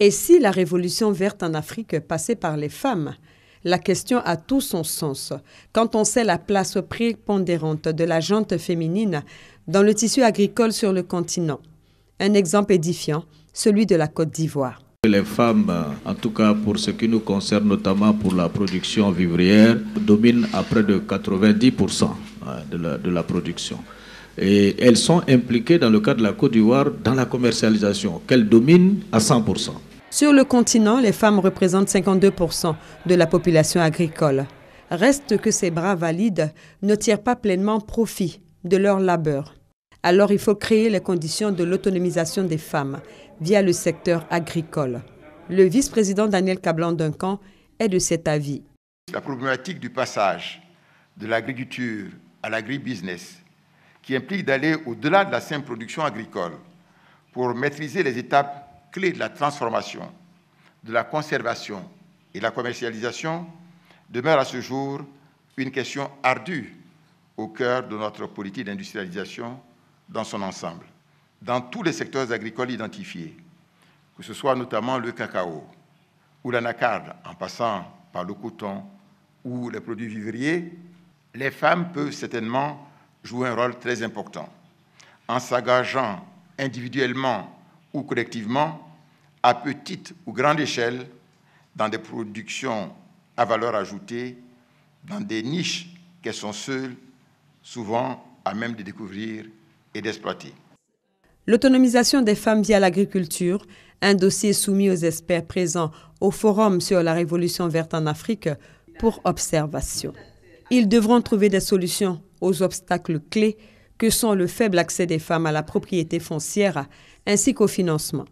Et si la révolution verte en Afrique passait par les femmes? La question a tout son sens quand on sait la place prépondérante de la gente féminine dans le tissu agricole sur le continent. Un exemple édifiant, celui de la Côte d'Ivoire. Les femmes, en tout cas pour ce qui nous concerne, notamment pour la production vivrière, dominent à près de 90% de la production. Et elles sont impliquées dans le cas de la Côte d'Ivoire dans la commercialisation, qu'elles dominent à 100%. Sur le continent, les femmes représentent 52% de la population agricole. Reste que ces bras valides ne tirent pas pleinement profit de leur labeur. Alors il faut créer les conditions de l'autonomisation des femmes via le secteur agricole. Le vice-président Daniel Kablan-Duncan est de cet avis. La problématique du passage de l'agriculture à l'agribusiness, qui implique d'aller au-delà de la simple production agricole pour maîtriser les étapes clés de la transformation, de la conservation et de la commercialisation, demeure à ce jour une question ardue au cœur de notre politique d'industrialisation dans son ensemble. Dans tous les secteurs agricoles identifiés, que ce soit notamment le cacao ou l'anacarde, en passant par le coton ou les produits vivriers, les femmes peuvent certainement jouer un rôle très important en s'engageant individuellement ou collectivement, à petite ou grande échelle, dans des productions à valeur ajoutée, dans des niches qu'elles sont seules, souvent à même de découvrir et d'exploiter. L'autonomisation des femmes via l'agriculture, un dossier soumis aux experts présents au Forum sur la Révolution verte en Afrique pour observation. Ils devront trouver des solutions aux obstacles clés que sont le faible accès des femmes à la propriété foncière ainsi qu'au financement.